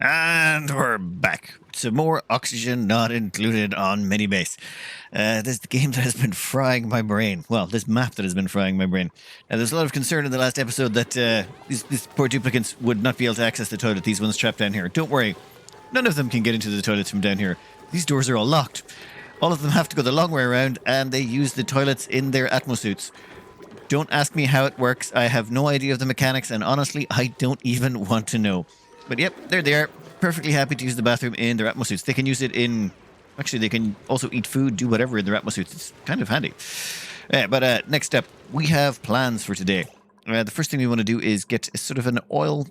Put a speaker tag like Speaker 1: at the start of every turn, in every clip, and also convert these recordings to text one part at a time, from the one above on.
Speaker 1: And we're back. Some more oxygen not included on Minibase. This is the game that has been frying my brain. Well, this map that has been frying my brain. Now, there's a lot of concern in the last episode that these poor duplicants would not be able to access the toilet. These ones trapped down here. Don't worry. None of them can get into the toilets from down here. These doors are all locked. All of them have to go the long way around, and they use the toilets in their atmosuits. Don't ask me how it works. I have no idea of the mechanics, and honestly, I don't even want to know. But yep, there they are. Perfectly happy to use the bathroom in their atmosuits. They can use it in... Actually, they can also eat food, do whatever in their atmosuits. It's kind of handy. But next up, we have plans for today. The first thing we want to do is get sort of an oil...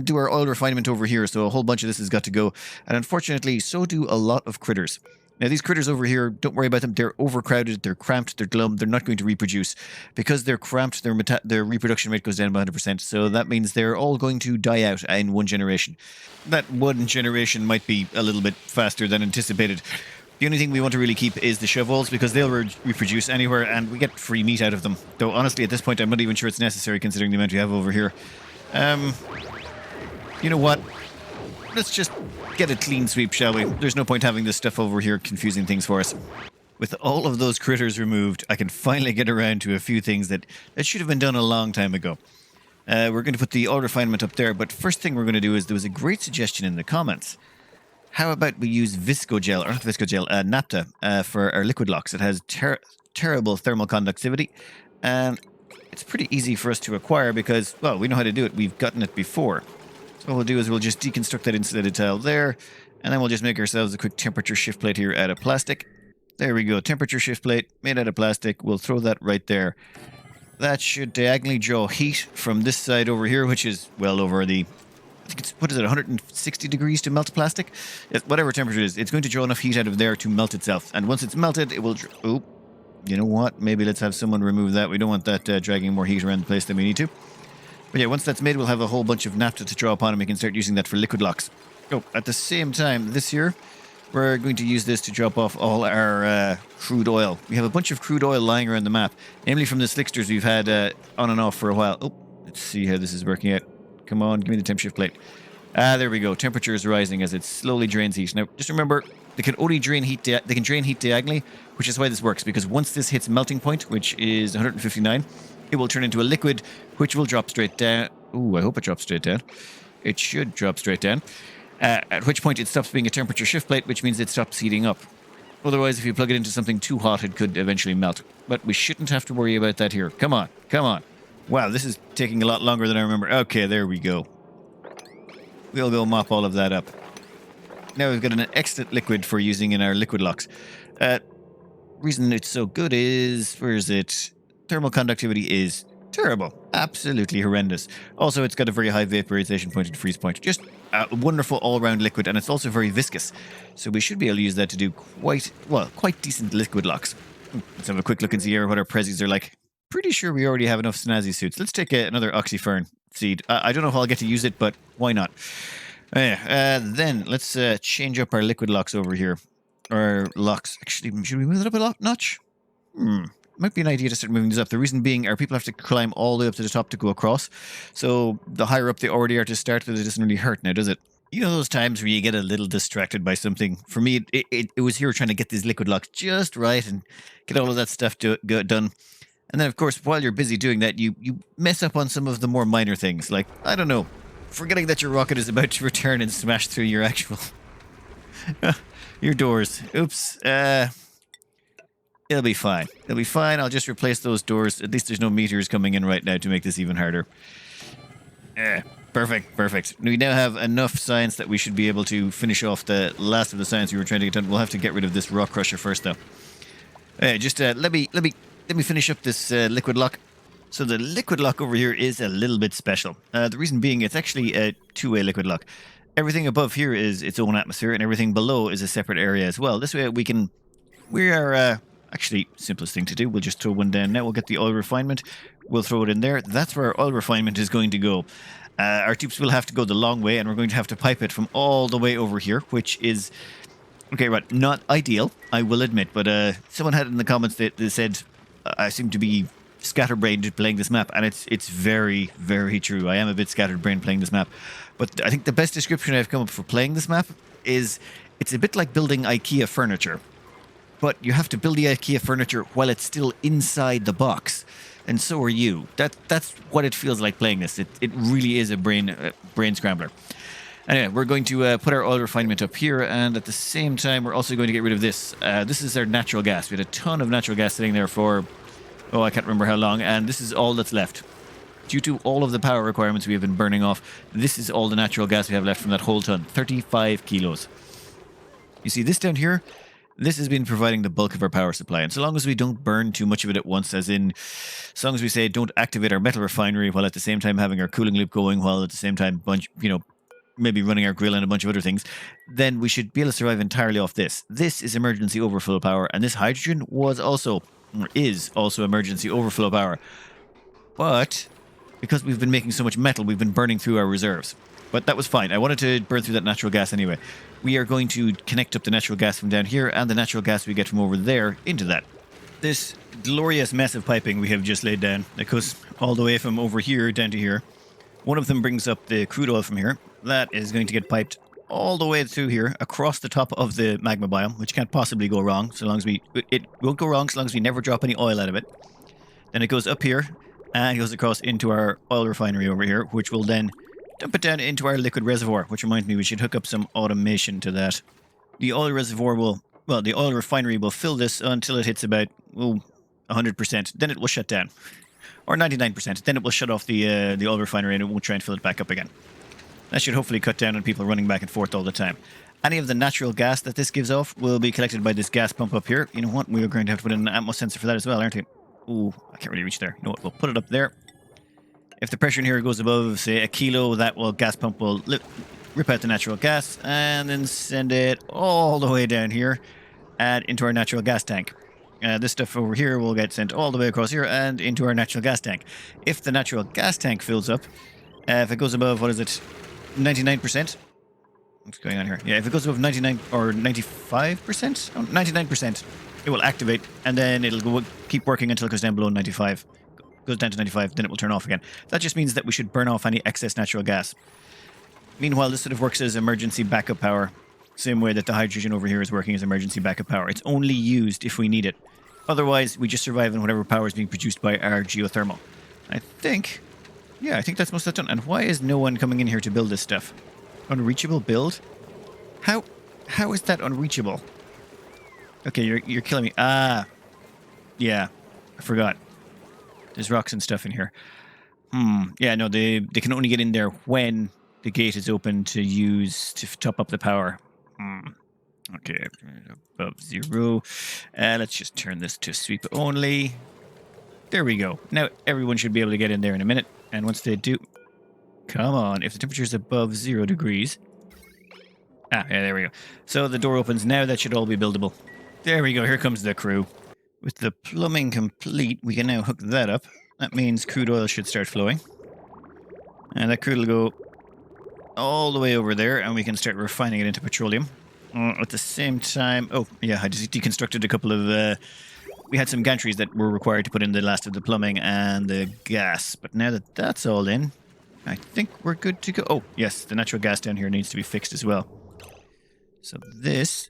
Speaker 1: do our oil refinement over here. So a whole bunch of this has got to go. And unfortunately, so do a lot of critters. Now, these critters over here, don't worry about them. They're overcrowded, they're cramped, they're glum, they're not going to reproduce. Because they're cramped, their reproduction rate goes down by 100%, so that means they're all going to die out in one generation. That one generation might be a little bit faster than anticipated. The only thing we want to really keep is the shovels, because they'll reproduce anywhere, and we get free meat out of them. Though, honestly, at this point, I'm not even sure it's necessary, considering the amount we have over here. You know what? Let's just get a clean sweep, shall we? There's no point having this stuff over here confusing things for us. With all of those critters removed, I can finally get around to a few things that should have been done a long time ago. We're going to put the oil refinement up there, but first thing we're going to do is there was a great suggestion in the comments. How about we use viscogel, or not viscogel, naphtha for our liquid locks? It has terrible thermal conductivity, and it's pretty easy for us to acquire because, well, we know how to do it. We've gotten it before. So what we'll do is we'll just deconstruct that insulated tile there, and then we'll just make ourselves a quick temperature shift plate here out of plastic. There we go, temperature shift plate made out of plastic. We'll throw that right there. That should diagonally draw heat from this side over here, which is well over the, I think it's, what is it, 160 degrees to melt plastic? Whatever temperature it is, it's going to draw enough heat out of there to melt itself. And once it's melted, it will... Oh, you know what? Maybe let's have someone remove that. We don't want that dragging more heat around the place than we need to. But yeah, once that's made, we'll have a whole bunch of naphtha to draw upon, and we can start using that for liquid locks. Oh, at the same time, this year, we're going to use this to drop off all our crude oil. We have a bunch of crude oil lying around the map, namely from the slicksters we've had on and off for a while. Oh, let's see how this is working out. Come on, give me the temp shift plate. There we go. Temperature is rising as it slowly drains heat. Now, just remember, they can only drain heat. They can drain heat diagonally, which is why this works. Because once this hits melting point, which is 159, it will turn into a liquid, which will drop straight down. Ooh, I hope it drops straight down. It should drop straight down. At which point it stops being a temperature shift plate, which means it stops heating up. Otherwise, if you plug it into something too hot, it could eventually melt. But we shouldn't have to worry about that here. Come on, come on. Wow, this is taking a lot longer than I remember. Okay, there we go. We'll go mop all of that up. Now we've got an excellent liquid for using in our liquid locks. Reason it's so good is... Where is it? Thermal conductivity is terrible. Absolutely horrendous. Also, it's got a very high vaporization point and freeze point. Just a wonderful all-round liquid, and it's also very viscous. So we should be able to use that to do quite decent liquid locks. Let's have a quick look and see here what our prezzies are like. Pretty sure we already have enough snazzy suits. Let's take another oxyfern seed. I don't know if I'll get to use it, but why not? Then let's change up our liquid locks over here. Our locks. Actually, should we move it up a notch? Might be an idea to start moving this up. The reason being, our people have to climb all the way up to the top to go across. So the higher up they already are to start with, it doesn't really hurt now, does it? You know those times where you get a little distracted by something? For me, it was here trying to get these liquid locks just right and get all of that stuff done. And then, of course, while you're busy doing that, you mess up on some of the more minor things. Like, I don't know, forgetting that your rocket is about to return and smash through your actual... your doors. Oops. It'll be fine. It'll be fine. I'll just replace those doors. At least there's no meteors coming in right now to make this even harder. Perfect, perfect. We now have enough science that we should be able to finish off the last of the science we were trying to get done. We'll have to get rid of this rock crusher first, though. Let me finish up this liquid lock. So the liquid lock over here is a little bit special. The reason being, it's actually a two-way liquid lock. Everything above here is its own atmosphere, and everything below is a separate area as well. This way we are... Actually, simplest thing to do, we'll just throw one down now. We'll get the oil refinement. We'll throw it in there. That's where our oil refinement is going to go. Our tubes will have to go the long way, and we're going to have to pipe it from all the way over here, which is... Okay, right, not ideal, I will admit. But someone had in the comments that they said I seem to be scatterbrained playing this map, and it's very, very true. I am a bit scatterbrained playing this map. But I think the best description I've come up for playing this map is it's a bit like building IKEA furniture. But you have to build the IKEA furniture while it's still inside the box. And so are you. That's what it feels like playing this. It really is a brain scrambler. Anyway, we're going to put our oil refinement up here, and at the same time, we're also going to get rid of this. This is our natural gas. We had a ton of natural gas sitting there for, I can't remember how long, and this is all that's left. Due to all of the power requirements we have been burning off, this is all the natural gas we have left from that whole ton, 35 kilos. You see this down here? This has been providing the bulk of our power supply, and so long as we don't burn too much of it at once, as in, as long as we say don't activate our metal refinery while at the same time having our cooling loop going, while at the same time maybe running our grill and a bunch of other things, then we should be able to survive entirely off this. This is emergency overflow power, and this hydrogen is also emergency overflow power. But because we've been making so much metal, we've been burning through our reserves. But that was fine. I wanted to burn through that natural gas anyway. We are going to connect up the natural gas from down here and the natural gas we get from over there into that. This glorious mess of piping we have just laid down that goes all the way from over here down to here. One of them brings up the crude oil from here. That is going to get piped all the way through here, across the top of the magma biome, which can't possibly go wrong, so long as it won't go wrong so long as we never drop any oil out of it. Then it goes up here, and it goes across into our oil refinery over here, which will then dump it down into our liquid reservoir, which reminds me we should hook up some automation to that. The oil refinery will fill this until it hits about 100%. Then it will shut down. Or 99%. Then it will shut off the oil refinery and it won't try and fill it back up again. That should hopefully cut down on people running back and forth all the time. Any of the natural gas that this gives off will be collected by this gas pump up here. You know what? We are going to have to put in an atmos sensor for that as well, aren't we? Ooh, I can't really reach there. You know what? We'll put it up there. If the pressure in here goes above, say, a kilo, that gas pump will rip out the natural gas and then send it all the way down here and into our natural gas tank. This stuff over here will get sent all the way across here and into our natural gas tank. If the natural gas tank fills up, if it goes above, 99%? What's going on here? Yeah, if it goes above 99 or 95%? 99%, it will activate, and then it'll keep working until it goes down below 95. Goes down to 95, then it will turn off again. That just means that we should burn off any excess natural gas. Meanwhile, this sort of works as emergency backup power. Same way that the hydrogen over here is working as emergency backup power. It's only used if we need it. Otherwise, we just survive on whatever power is being produced by our geothermal. I think that's most of that done. And why is no one coming in here to build this stuff? Unreachable build? How is that unreachable? Okay, you're killing me. Ah, yeah, I forgot. There's rocks and stuff in here. Yeah, no, they can only get in there when the gate is open to top up the power. Okay, above 0. Let's just turn this to sweep only. There we go. Now everyone should be able to get in there in a minute. And once they do... Come on, if the temperature is above 0 degrees... Ah, yeah, there we go. So the door opens now. That should all be buildable. There we go. Here comes the crew. With the plumbing complete, we can now hook that up. That means crude oil should start flowing. And that crude will go all the way over there, and we can start refining it into petroleum. At the same time... Oh, yeah, I just deconstructed a couple of... We had some gantries that were required to put in the last of the plumbing and the gas. But now that that's all in, I think we're good to go. Oh, yes, the natural gas down here needs to be fixed as well. So this...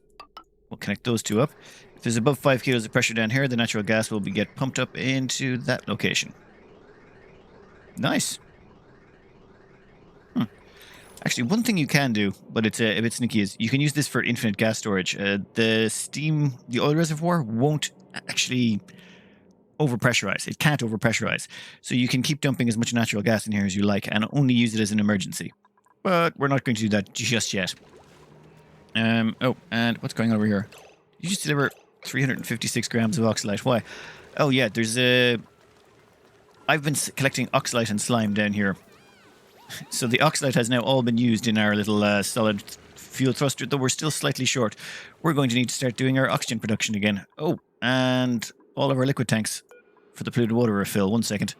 Speaker 1: We'll connect those two up. If there's above 5 kilos of pressure down here, the natural gas will get pumped up into that location. Nice. Actually, one thing you can do, but it's a bit sneaky, is you can use this for infinite gas storage. The oil reservoir won't actually overpressurize. It can't overpressurize. So you can keep dumping as much natural gas in here as you like and only use it as an emergency. But we're not going to do that just yet. Oh, and what's going on over here? You just deliver 356 grams of oxylite. Why? Oh, yeah, there's a... I've been collecting oxylite and slime down here. So the oxylite has now all been used in our little solid fuel thruster, though we're still slightly short. We're going to need to start doing our oxygen production again. Oh, and all of our liquid tanks for the polluted water refill. 1 second.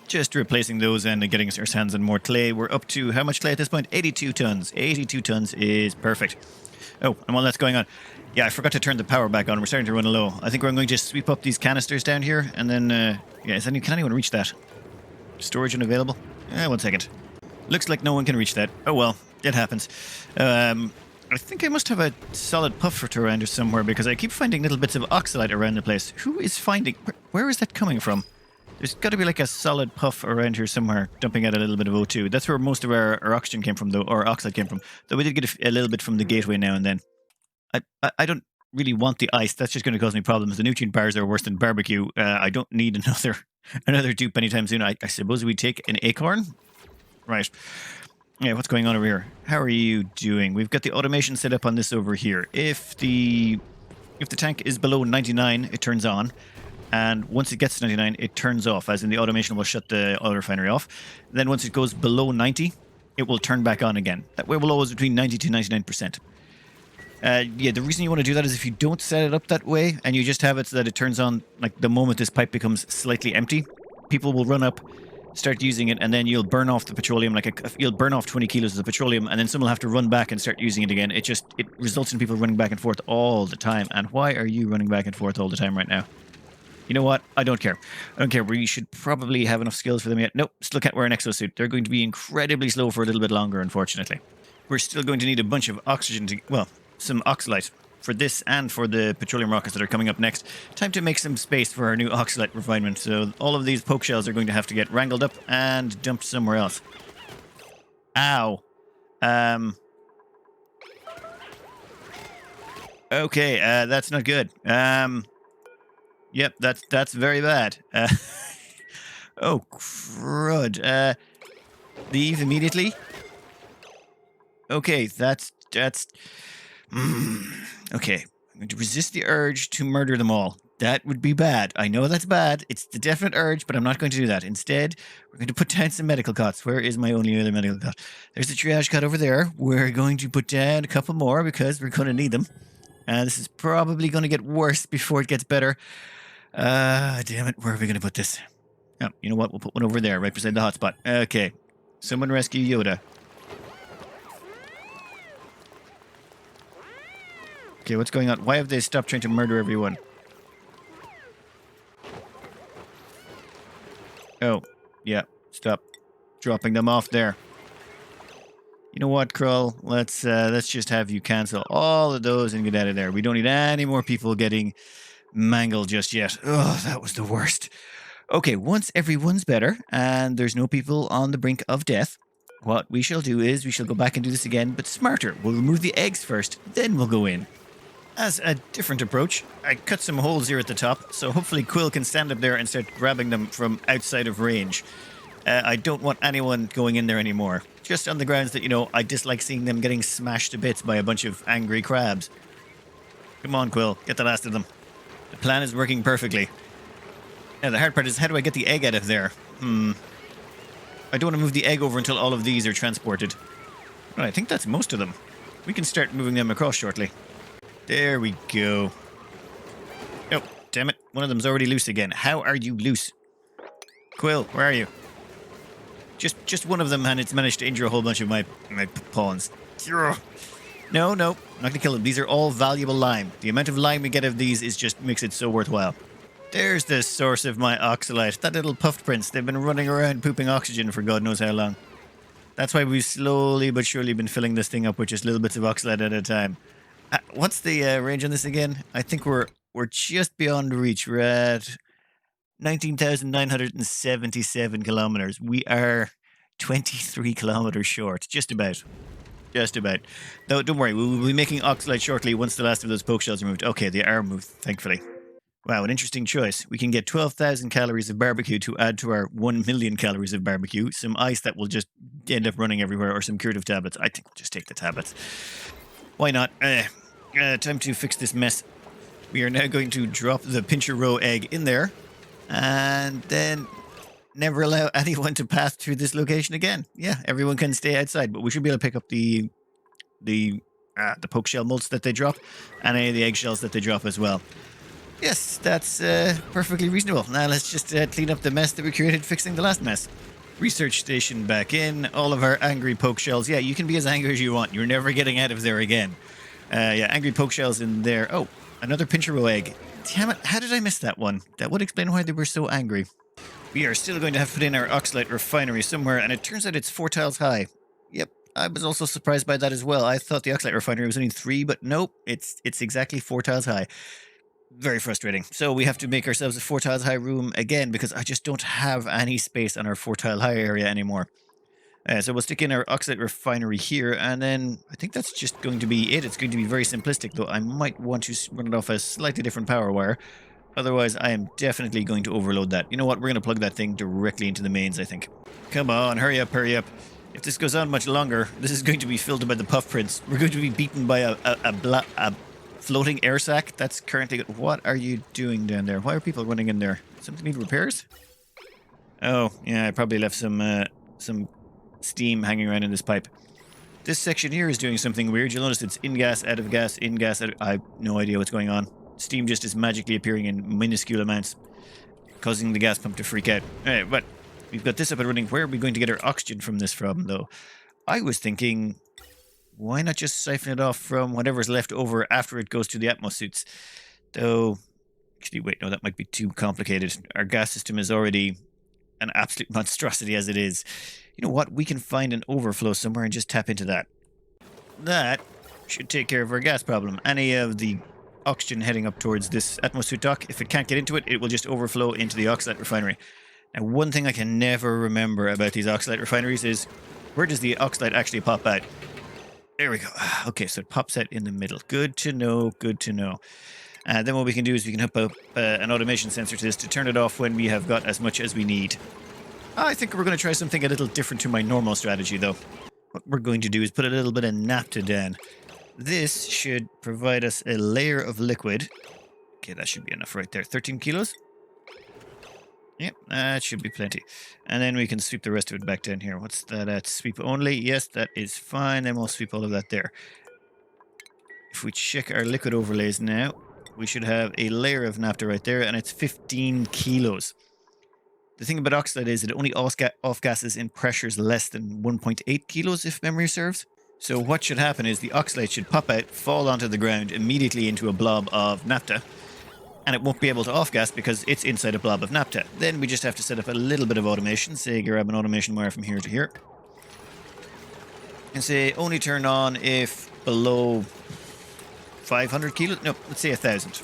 Speaker 1: Just replacing those and getting our hands on more clay. We're up to how much clay at this point? 82 tons. 82 tons is perfect. Oh, and while that's going on, yeah, I forgot to turn the power back on. We're starting to run low. I think we're going to just sweep up these canisters down here, and then, yeah, can anyone reach that? Storage unavailable? 1 second. Looks like no one can reach that. Oh well, it happens. I think I must have a solid puffer around here somewhere because I keep finding little bits of oxylite around the place. Who is finding... Where is that coming from? There's got to be like a solid puff around here somewhere, dumping out a little bit of O2. That's where most of our oxygen came from, though, or oxide came from. Though we did get a little bit from the gateway now and then. I don't really want the ice. That's just going to cause me problems. The nutrient bars are worse than barbecue. I don't need another dupe anytime soon. I suppose we take an acorn? Right. Yeah, what's going on over here? How are you doing? We've got the automation set up on this over here. If the tank is below 99, it turns on. And once it gets to 99, it turns off, as in the automation will shut the oil refinery off. Then once it goes below 90, it will turn back on again. That way we'll always between 90 to 99%. Yeah, the reason you want to do that is if you don't set it up that way, and you just have it so that it turns on, like the moment this pipe becomes slightly empty, people will run up, start using it, and then you'll burn off the petroleum, you'll burn off 20 kilos of the petroleum, and then someone will have to run back and start using it again. It results in people running back and forth all the time. And why are you running back and forth all the time right now? You know what? I don't care. I don't care. We should probably have enough skills for them yet. Nope, still can't wear an exosuit. They're going to be incredibly slow for a little bit longer, unfortunately. We're still going to need a bunch of oxygen to... Well, some oxylite for this and for the petroleum rockets that are coming up next. Time to make some space for our new oxylite refinement. So all of these poke shells are going to have to get wrangled up and dumped somewhere else. Ow. Okay, that's not good. Yep, that's very bad. Oh, crud. Leave immediately. Okay, that's... Okay, I'm going to resist the urge to murder them all. That would be bad. I know that's bad. It's the definite urge, but I'm not going to do that. Instead, we're going to put down some medical cots. Where is my only other medical cot? There's the triage cot over there. We're going to put down a couple more because we're going to need them. This is probably going to get worse before it gets better. Damn it. Where are we going to put this? Oh, you know what? We'll put one over there, right beside the hotspot. Okay. Someone rescue Yoda. Okay, what's going on? Why have they stopped trying to murder everyone? Oh, yeah. Stop dropping them off there. You know what, Krull? Let's just have you cancel all of those and get out of there. We don't need any more people getting mangled just yet. Oh, that was the worst. Okay, once everyone's better and there's no people on the brink of death, what we shall do is we shall go back and do this again, but smarter. We'll remove the eggs first, then we'll go in. As a different approach, I cut some holes here at the top, so hopefully Quill can stand up there and start grabbing them from outside of range. I don't want anyone going in there anymore. Just on the grounds that, you know, I dislike seeing them getting smashed to bits by a bunch of angry crabs. Come on, Quill, get the last of them. The plan is working perfectly. Now, the hard part is, how do I get the egg out of there? I don't want to move the egg over until all of these are transported. Well, I think that's most of them. We can start moving them across shortly. There we go. Oh, damn it. One of them's already loose again. How are you loose? Quill, where are you? Just one of them, and it's managed to injure a whole bunch of my pawns. No, I'm not going to kill them. These are all valuable lime. The amount of lime we get of these makes it so worthwhile. There's the source of my oxylite. That little puffed prince. They've been running around pooping oxygen for God knows how long. That's why we've slowly but surely been filling this thing up with just little bits of oxylite at a time. What's the range on this again? I think we're just beyond reach. We're at 19,977 kilometers. We are 23 kilometers short. Just about. No, don't worry. We will be making oxylite shortly once the last of those poke shells are moved. Okay, they are moved, thankfully. Wow, an interesting choice. We can get 12,000 calories of barbecue to add to our 1 million calories of barbecue. Some ice that will just end up running everywhere, or some curative tablets. I think we'll just take the tablets. Why not? Time to fix this mess. We are now going to drop the pincher row egg in there, and then never allow anyone to pass through this location again. Yeah, everyone can stay outside, but we should be able to pick up the poke shell molts that they drop, and any of the egg shells that they drop as well. Yes, that's perfectly reasonable. Now let's just clean up the mess that we created fixing the last mess. Research station back in. All of our angry poke shells. Yeah, you can be as angry as you want. You're never getting out of there again. Yeah, angry poke shells in there. Oh, another pincher egg. Damn it, how did I miss that one? That would explain why they were so angry. We are still going to have to put in our oxalite refinery somewhere, and it turns out it's 4 tiles high. Yep, I was also surprised by that as well. I thought the oxalite refinery was only 3, but nope, it's exactly 4 tiles high. Very frustrating. So we have to make ourselves a 4 tiles high room again because I just don't have any space on our 4 tile high area anymore. So we'll stick in our oxide refinery here, and then I think that's just going to be it. It's going to be very simplistic, though I might want to run it off a slightly different power wire. Otherwise, I am definitely going to overload that. You know what? We're going to plug that thing directly into the mains, I think. Come on, hurry up, hurry up. If this goes on much longer, this is going to be filled by the puff prints. We're going to be beaten by a floating air sac. That's currently... What are you doing down there? Why are people running in there? Something need repairs? Oh, yeah, I probably left some steam hanging around in this pipe. This section here is doing something weird. You'll notice it's in gas, out of gas, in gas, out of... I have no idea what's going on. Steam just is magically appearing in minuscule amounts, causing the gas pump to freak out. Alright, but we've got this up and running. Where are we going to get our oxygen from this from, though? I was thinking, why not just siphon it off from whatever's left over after it goes to the Atmos suits? Though, actually, wait, no, that might be too complicated. Our gas system is already an absolute monstrosity as it is. You know what? We can find an overflow somewhere and just tap into that. That should take care of our gas problem. Any of the oxygen heading up towards this atmosphere dock, if it can't get into it, it will just overflow into the oxalite refinery. Now, one thing I can never remember about these oxalite refineries is, where does the oxalite actually pop out? There we go. Okay, so it pops out in the middle. Good to know, good to know. Then what we can do is we can hook up an automation sensor to this to turn it off when we have got as much as we need. I think we're going to try something a little different to my normal strategy, though. What we're going to do is put a little bit of naphtha down. This should provide us a layer of liquid. Okay, that should be enough right there. 13 kilos? Yep, that should be plenty. And then we can sweep the rest of it back down here. What's that at? Sweep only? Yes, that is fine. Then we'll sweep all of that there. If we check our liquid overlays now, we should have a layer of naphtha right there, and it's 15 kilos. The thing about oxalate is it only off-gases in pressures less than 1.8 kilos, if memory serves. So what should happen is the oxalate should pop out, fall onto the ground immediately into a blob of naphtha, and it won't be able to off-gas because it's inside a blob of naphtha. Then we just have to set up a little bit of automation. Say, grab an automation wire from here to here. And say, only turn on if below 500 kilos. No, let's say 1,000.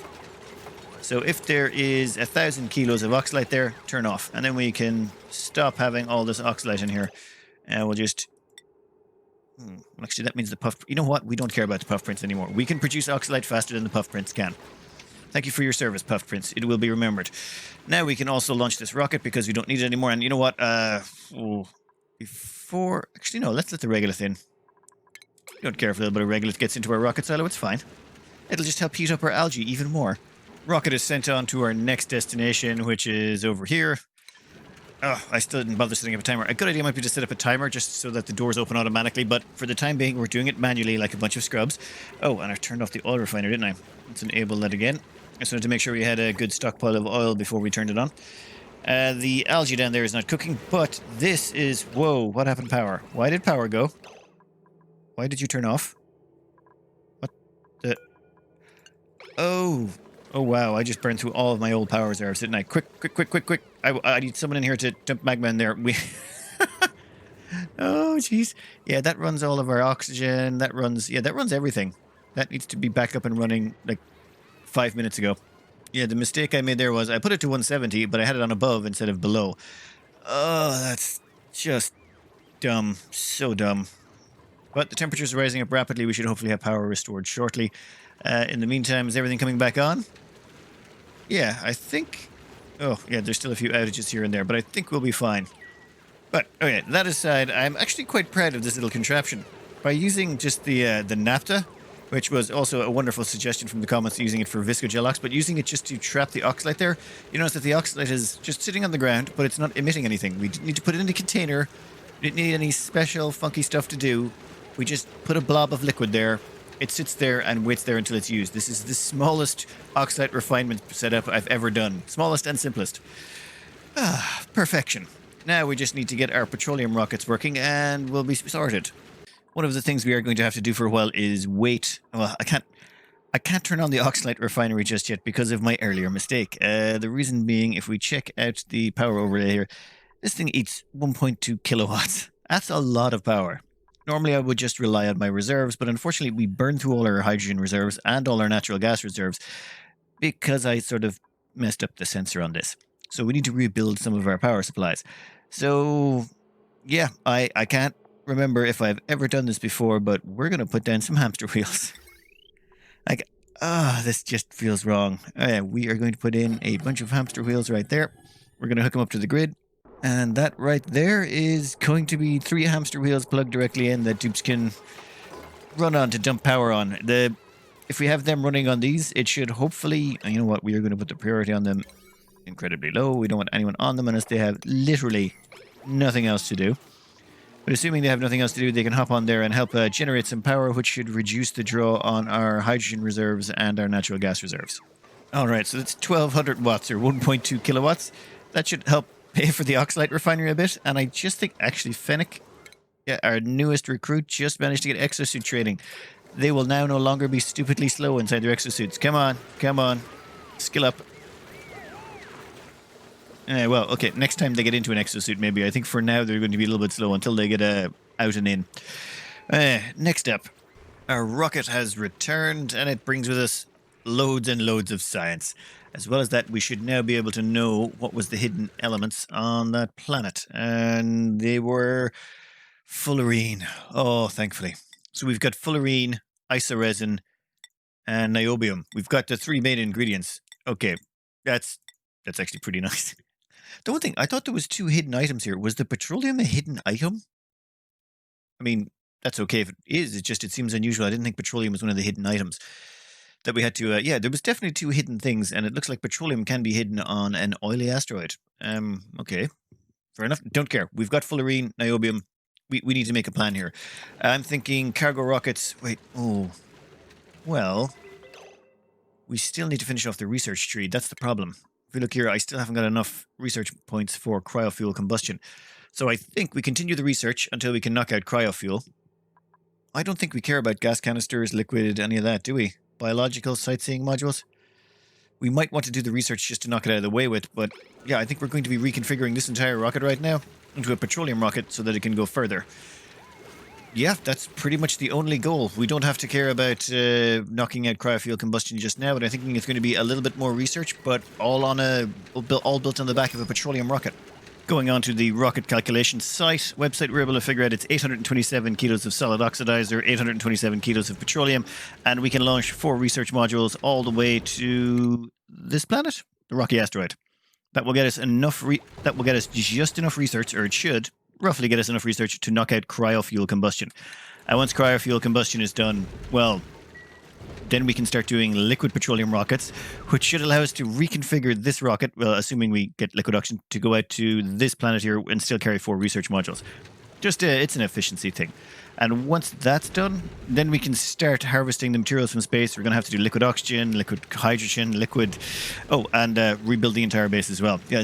Speaker 1: So if there is 1,000 kilos of oxalate there, turn off. And then we can stop having all this oxalate in here. And we'll just... Actually, that means the puff... You know what? We don't care about the puff prints anymore. We can produce oxalate faster than the puff prints can. Thank you for your service, puff prints. It will be remembered. Now we can also launch this rocket because we don't need it anymore. And you know what? Before... Actually, no. Let's let the regolith in. Don't care if a little bit of regolith gets into our rocket silo. It's fine. It'll just help heat up our algae even more. Rocket is sent on to our next destination, which is over here. Oh, I still didn't bother setting up a timer. A good idea might be to set up a timer just so that the doors open automatically, but for the time being, we're doing it manually like a bunch of scrubs. Oh, and I turned off the oil refiner, didn't I? Let's enable that again. I just wanted to make sure we had a good stockpile of oil before we turned it on. The algae down there is not cooking, but this is... Whoa, what happened to power? Why did power go? Why did you turn off? What the... Oh... Oh, wow, I just burned through all of my old power reserves, didn't I? Quick. I need someone in here to dump magma in there. Oh, jeez. Yeah, that runs all of our oxygen. That runs everything. That needs to be back up and running like 5 minutes ago. Yeah, the mistake I made there was I put it to 170, but I had it on above instead of below. Oh, that's just dumb. So dumb. But the temperature's rising up rapidly. We should hopefully have power restored shortly. In the meantime, is everything coming back on? Yeah, I think... Oh, yeah, there's still a few outages here and there, but I think we'll be fine. But, okay, that aside, I'm actually quite proud of this little contraption. By using just the naphtha, which was also a wonderful suggestion from the comments, using it for viscogelox, but using it just to trap the oxalate there, you notice that the oxalate is just sitting on the ground, but it's not emitting anything. We didn't need to put it in a container. We didn't need any special funky stuff to do. We just put a blob of liquid there, It sits there and waits there until it's used. This is the smallest oxide refinement setup I've ever done. Smallest and simplest. Ah, perfection. Now we just need to get our petroleum rockets working and we'll be sorted. One of the things we are going to have to do for a while is wait. Well, I can't turn on the Oxylite refinery just yet because of my earlier mistake. The reason being, if we check out the power overlay here, this thing eats 1.2 kilowatts. That's a lot of power. Normally I would just rely on my reserves, but unfortunately we burn through all our hydrogen reserves and all our natural gas reserves because I sort of messed up the sensor on this. So we need to rebuild some of our power supplies. So yeah, I can't remember if I've ever done this before, but we're going to put down some hamster wheels. Like, this just feels wrong. We are going to put in a bunch of hamster wheels right there. We're going to hook them up to the grid. And that right there is going to be 3 hamster wheels plugged directly in that dupes can run on to dump power on. If we have them running on these, it should hopefully... You know what? We are going to put the priority on them incredibly low. We don't want anyone on them unless they have literally nothing else to do. But assuming they have nothing else to do, they can hop on there and help generate some power, which should reduce the draw on our hydrogen reserves and our natural gas reserves. All right, so that's 1200 watts or 1.2 kilowatts. That should help pay for the Oxylite refinery a bit. And I just think actually Fennec, our newest recruit, just managed to get exosuit training. They will now no longer be stupidly slow inside their exosuits. Come on, come on. Skill up. Well, okay, next time they get into an exosuit, maybe. I think for now they're going to be a little bit slow until they get out and in. Next up, our rocket has returned, and it brings with us loads and loads of science. As well as that, we should now be able to know what was the hidden elements on that planet. And they were fulleren. Oh, thankfully. So we've got fulleren, isoresin, and niobium. We've got the 3 main ingredients. Okay, that's actually pretty nice. The one thing, I thought there was 2 hidden items here. Was the petroleum a hidden item? I mean, that's okay if it is. It seems unusual. I didn't think petroleum was one of the hidden items that we had to... yeah, there was definitely 2 hidden things, and it looks like petroleum can be hidden on an oily asteroid. Okay. Fair enough. Don't care. We've got fulleren, niobium. We need to make a plan here. I'm thinking cargo rockets... Wait, oh... Well... We still need to finish off the research tree. That's the problem. If we look here, I still haven't got enough research points for cryofuel combustion. So I think we continue the research until we can knock out cryofuel. I don't think we care about gas canisters, liquid, any of that, do we? Biological sightseeing modules? We might want to do the research just to knock it out of the way with, but yeah, I think we're going to be reconfiguring this entire rocket right now into a petroleum rocket so that it can go further. Yeah, that's pretty much the only goal. We don't have to care about knocking out cryofuel combustion just now, but I think it's going to be a little bit more research, but all built on the back of a petroleum rocket. Going on to the rocket calculation site website, we're able to figure out it's 827 kilos of solid oxidizer, 827 kilos of petroleum, and we can launch 4 research modules all the way to this planet, the rocky asteroid. That will get us just enough research, or it should roughly get us enough research to knock out cryofuel combustion. And once cryofuel combustion is done, well, then we can start doing liquid petroleum rockets, which should allow us to reconfigure this rocket, well, assuming we get liquid oxygen, to go out to this planet here and still carry 4 research modules. Just, it's an efficiency thing. And once that's done, then we can start harvesting the materials from space. We're going to have to do liquid oxygen, liquid hydrogen, liquid... Oh, and rebuild the entire base as well. Yeah,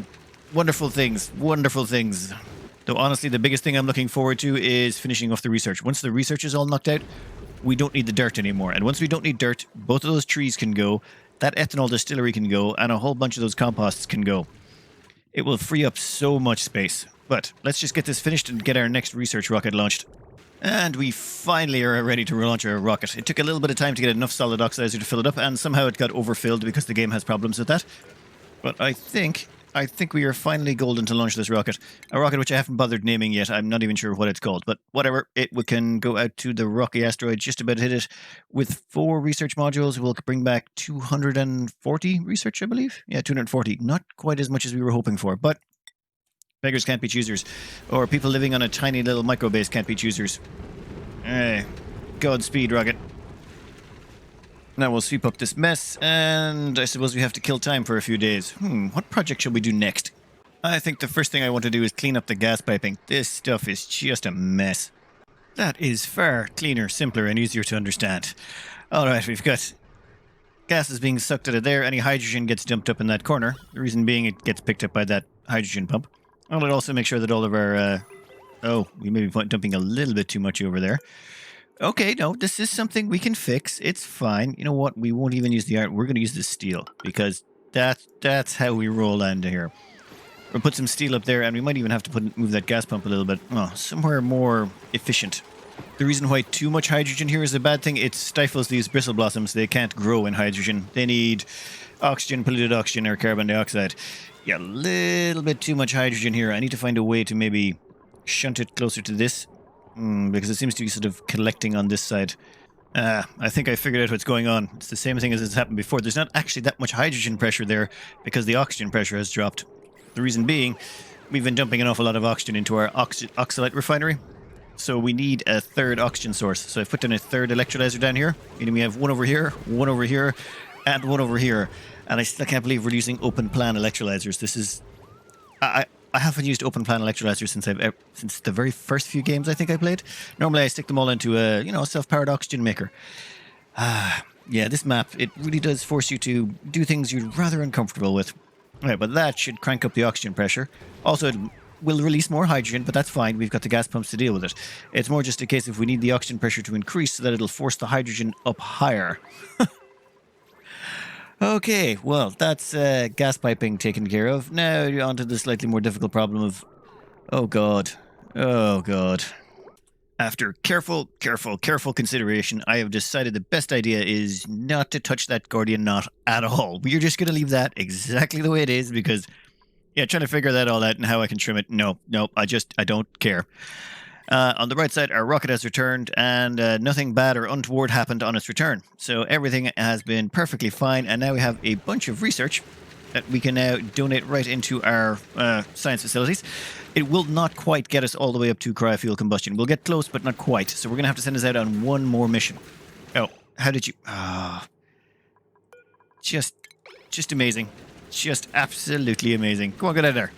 Speaker 1: wonderful things, wonderful things. Though honestly, the biggest thing I'm looking forward to is finishing off the research. Once the research is all knocked out, we don't need the dirt anymore. And once we don't need dirt, both of those trees can go, that ethanol distillery can go, and a whole bunch of those composts can go. It will free up so much space. But let's just get this finished and get our next research rocket launched. And we finally are ready to launch our rocket. It took a little bit of time to get enough solid oxidizer to fill it up, and somehow it got overfilled because the game has problems with that. But I think we are finally golden to launch this rocket. A rocket which I haven't bothered naming yet. I'm not even sure what it's called. But whatever, we can go out to the rocky asteroid, just about hit it. With 4 research modules, we'll bring back 240 research, I believe. Yeah, 240. Not quite as much as we were hoping for, but beggars can't be choosers. Or people living on a tiny little microbase can't be choosers. Godspeed, rocket. Now we'll sweep up this mess, and I suppose we have to kill time for a few days. What project shall we do next? I think the first thing I want to do is clean up the gas piping. This stuff is just a mess. That is far cleaner, simpler, and easier to understand. All right, we've got gases being sucked out of there. Any hydrogen gets dumped up in that corner. The reason being it gets picked up by that hydrogen pump. And it'll also make sure that all of our... oh, we may be dumping a little bit too much over there. Okay, no, this is something we can fix. It's fine. You know what? We won't even use the iron. We're going to use the steel because that's how we roll into here. We'll put some steel up there, and we might even have to move that gas pump a little bit. Oh, somewhere more efficient. The reason why too much hydrogen here is a bad thing, it stifles these bristle blossoms. They can't grow in hydrogen. They need oxygen, polluted oxygen, or carbon dioxide. Yeah, a little bit too much hydrogen here. I need to find a way to maybe shunt it closer to this, because it seems to be sort of collecting on this side. I think I figured out what's going on. It's the same thing as has happened before. There's not actually that much hydrogen pressure there because the oxygen pressure has dropped. The reason being, we've been dumping an awful lot of oxygen into our oxylite refinery. So we need a third oxygen source. So I've put in a third electrolyzer down here. Meaning we have one over here, and one over here. And I still can't believe we're using open plan electrolyzers. This is... I haven't used open plan electrolyzers since the very first few games I think I played. Normally I stick them all into a, a self-powered oxygen maker. Yeah, this map, it really does force you to do things you're rather uncomfortable with. Right, but that should crank up the oxygen pressure. Also, it will release more hydrogen, but that's fine. We've got the gas pumps to deal with it. It's more just a case if we need the oxygen pressure to increase so that it'll force the hydrogen up higher. Okay, well, that's gas piping taken care of. Now on to the slightly more difficult problem of... Oh, God. Oh, God. After careful consideration, I have decided the best idea is not to touch that Gordian knot at all. We're just going to leave that exactly the way it is because, yeah, trying to figure that all out and how I can trim it. No, I don't care. On the right side, our rocket has returned and nothing bad or untoward happened on its return. So everything has been perfectly fine. And now we have a bunch of research that we can now donate right into our science facilities. It will not quite get us all the way up to cryofuel combustion. We'll get close, but not quite. So we're going to have to send us out on one more mission. Oh, how did you... Just amazing. Just absolutely amazing. Come on, get out of there.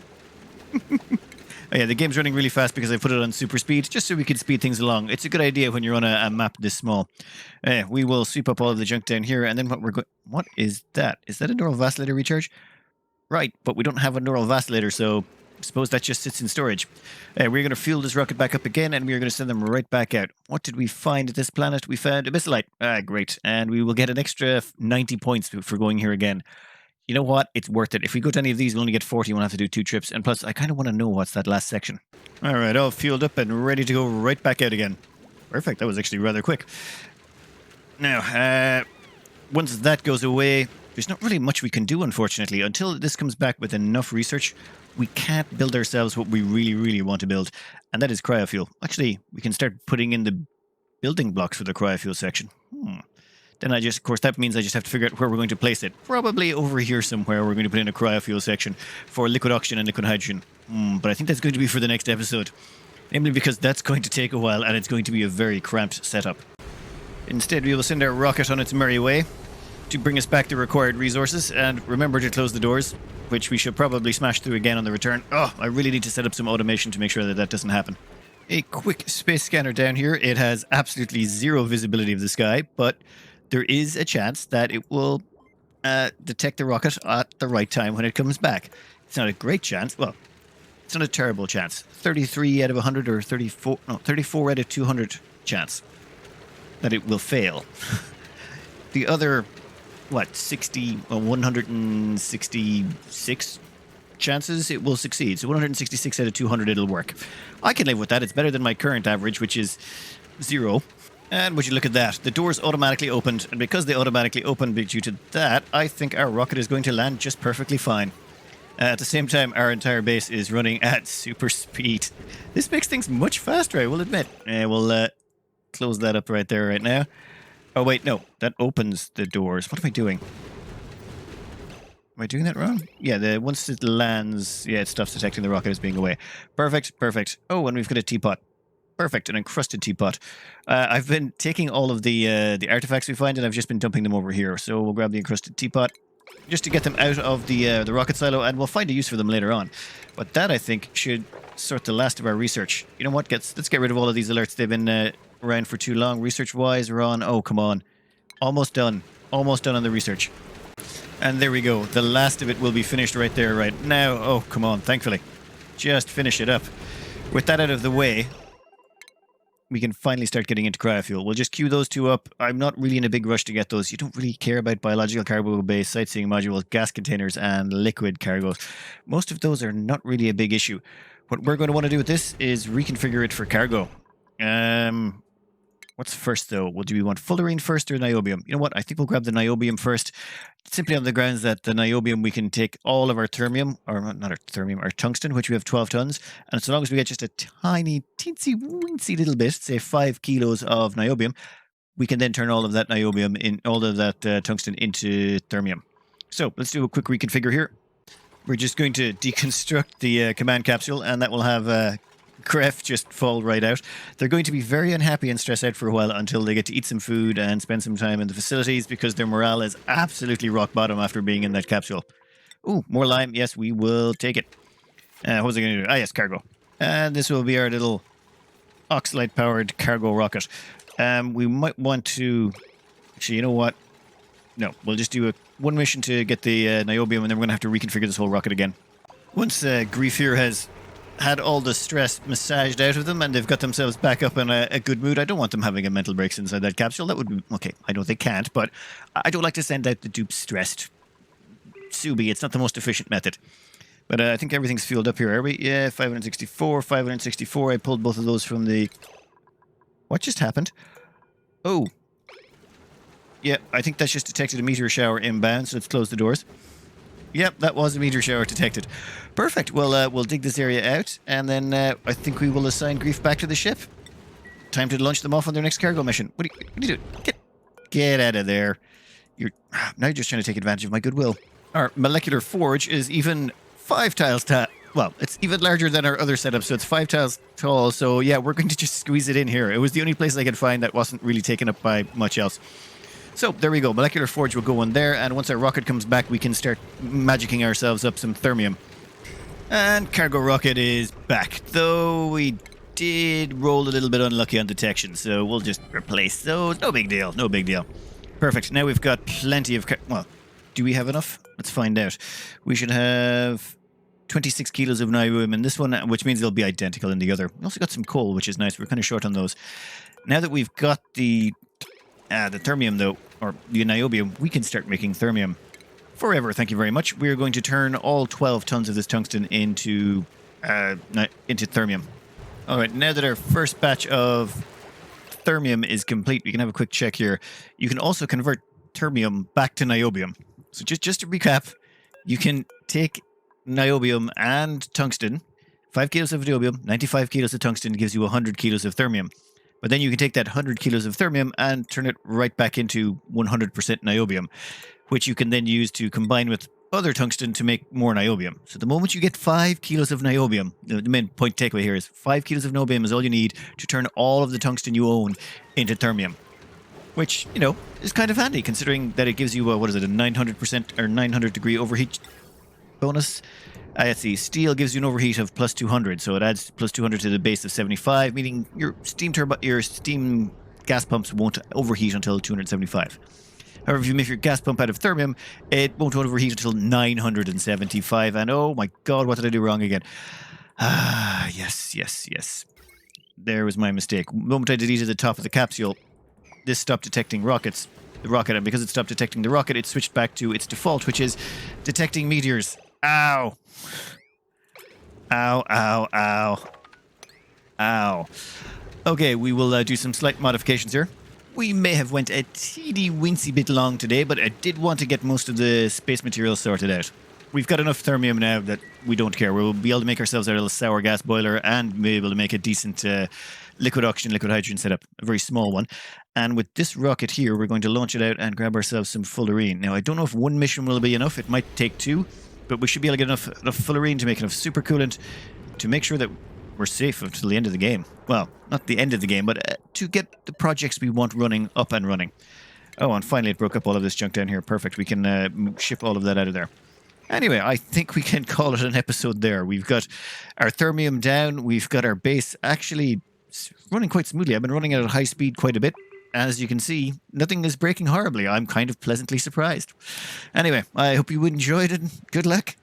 Speaker 1: Oh yeah, the game's running really fast because I put it on super speed, just so we can speed things along. It's a good idea when you're on a map this small. We will sweep up all of the junk down here, and then what is that? Is that a neural vacillator recharge? Right, but we don't have a neural vacillator, so I suppose that just sits in storage. We're going to fuel this rocket back up again, and we're going to send them right back out. What did we find at this planet? We found abyssallite. Great. And we will get an extra 90 points for going here again. You know what? It's worth it. If we go to any of these, we'll only get 40. We'll have to do 2 trips. And plus, I kind of want to know what's that last section. All right, all fueled up and ready to go right back out again. Perfect. That was actually rather quick. Now, once that goes away, there's not really much we can do, unfortunately. Until this comes back with enough research, we can't build ourselves what we really, really want to build. And that is cryofuel. Actually, we can start putting in the building blocks for the cryofuel section. Then of course, that means I just have to figure out where we're going to place it. Probably over here somewhere, we're going to put in a cryofuel section for liquid oxygen and liquid hydrogen. But I think that's going to be for the next episode. Namely because that's going to take a while and it's going to be a very cramped setup. Instead, we will send our rocket on its merry way to bring us back the required resources. And remember to close the doors, which we should probably smash through again on the return. Oh, I really need to set up some automation to make sure that that doesn't happen. A quick space scanner down here. It has absolutely zero visibility of the sky, but there is a chance that it will detect the rocket at the right time when it comes back. It's not a great chance. Well, it's not a terrible chance. 33 out of 100 or 34 out of 200 chance that it will fail. The other, 166 chances it will succeed. So 166 out of 200 it'll work. I can live with that. It's better than my current average, which is 0. And would you look at that, the doors automatically opened, and because they automatically opened due to that, I think our rocket is going to land just perfectly fine. At the same time, our entire base is running at super speed. This makes things much faster, I will admit. We'll close that up right there right now. Oh wait, no, that opens the doors. What am I doing? Am I doing that wrong? Yeah, once it lands, yeah, it stops detecting the rocket as being away. Perfect. Oh, and we've got a teapot. Perfect, an encrusted teapot. I've been taking all of the artifacts we find and I've just been dumping them over here. So we'll grab the encrusted teapot just to get them out of the rocket silo and we'll find a use for them later on. But that, I think, should sort the last of our research. You know what? Let's get rid of all of these alerts. They've been around for too long. Research-wise, we're on... Oh, come on. Almost done. Almost done on the research. And there we go. The last of it will be finished right there, right now. Oh, come on. Thankfully. Just finish it up. With that out of the way, we can finally start getting into cryofuel. We'll just queue those two up. I'm not really in a big rush to get those. You don't really care about biological cargo base, sightseeing modules, gas containers, and liquid cargoes. Most of those are not really a big issue. What we're going to want to do with this is reconfigure it for cargo. What's first, though? Well, do we want fullerene first or niobium? You know what? I think we'll grab the niobium first, simply on the grounds that the niobium, we can take all of our thermium, or not our thermium, our tungsten, which we have 12 tons, and so long as we get just a tiny, teensy, weensy little bit, say 5 kilos of niobium, we can then turn all of that niobium, all of that tungsten into thermium. So let's do a quick reconfigure here. We're just going to deconstruct the command capsule, and that will have... Gref just fall right out. They're going to be very unhappy and stressed out for a while until they get to eat some food and spend some time in the facilities because their morale is absolutely rock bottom after being in that capsule. Ooh, more lime. Yes, we will take it. What was I going to do? Ah, yes, cargo. And this will be our little oxylite-powered cargo rocket. We might want to... Actually, you know what? No, we'll just do one mission to get the niobium, and then we're going to have to reconfigure this whole rocket again. Once Grief here has had all the stress massaged out of them and they've got themselves back up in a good mood. I don't want them having a mental breaks inside that capsule. That would be... Okay, I know they can't, but I don't like to send out the dupes stressed. Subi, it's not the most efficient method. But I think everything's fueled up here, are we? Yeah, 564, 564. I pulled both of those from the... What just happened? Oh. Yeah, I think that's just detected a meteor shower inbound, so let's close the doors. Yep, that was a meteor shower detected. Perfect. Well, we'll dig this area out, and then I think we will assign Grief back to the ship. Time to launch them off on their next cargo mission. What are you doing? Get out of there. Now you're just trying to take advantage of my goodwill. Our molecular forge is even 5 tiles tall. Well, it's even larger than our other setup, so it's 5 tiles tall. So yeah, we're going to just squeeze it in here. It was the only place I could find that wasn't really taken up by much else. So, there we go. Molecular forge will go in there, and once our rocket comes back, we can start magicking ourselves up some thermium. And cargo rocket is back, though we did roll a little bit unlucky on detection, so we'll just replace those. No big deal, no big deal. Perfect. Now we've got plenty of... Well, do we have enough? Let's find out. We should have 26 kilos of niobium in this one, which means they'll be identical in the other. We also got some coal, which is nice. We're kind of short on those. Now that we've got the thermium, though, or the niobium, we can start making thermium. Forever, thank you very much. We're going to turn all 12 tons of this tungsten into thermium. All right, now that our first batch of thermium is complete, we can have a quick check here. You can also convert thermium back to niobium. So just to recap, you can take niobium and tungsten. 5 kilos of niobium, 95 kilos of tungsten gives you 100 kilos of thermium. But then you can take that 100 kilos of thermium and turn it right back into 100% niobium, which you can then use to combine with other tungsten to make more niobium. So the moment you get 5 kilos of niobium, the main point takeaway here is 5 kilos of niobium is all you need to turn all of the tungsten you own into thermium. Which, you know, is kind of handy considering that it gives you, a 900% or 900 degree overheat bonus. Let's see, steel gives you an overheat of plus 200, so it adds plus 200 to the base of 75, meaning your steam gas pumps won't overheat until 275. However, if you make your gas pump out of thermium, it won't overheat until 975, and oh my god, what did I do wrong again? Yes. There was my mistake. The moment I deleted the top of the capsule, this stopped detecting the rocket, and because it stopped detecting the rocket, it switched back to its default, which is detecting meteors. Ow. Okay, we will do some slight modifications here. We may have went a teeny weensy bit long today, but I did want to get most of the space materials sorted out. We've got enough thermium now that we don't care. We'll be able to make ourselves our little sour gas boiler and be able to make a decent liquid oxygen, liquid hydrogen setup, a very small one. And with this rocket here, we're going to launch it out and grab ourselves some fullerene. Now, I don't know if one mission will be enough. It might take 2. But we should be able to get enough fullerene to make enough supercoolant to make sure that we're safe until the end of the game. Well, not the end of the game, but to get the projects we want running up and running. Oh, and finally it broke up all of this junk down here. Perfect. We can ship all of that out of there. Anyway, I think we can call it an episode there. We've got our thermium down. We've got our base actually running quite smoothly. I've been running it at high speed quite a bit. As you can see, nothing is breaking horribly. I'm kind of pleasantly surprised. Anyway, I hope you enjoyed it. Good luck.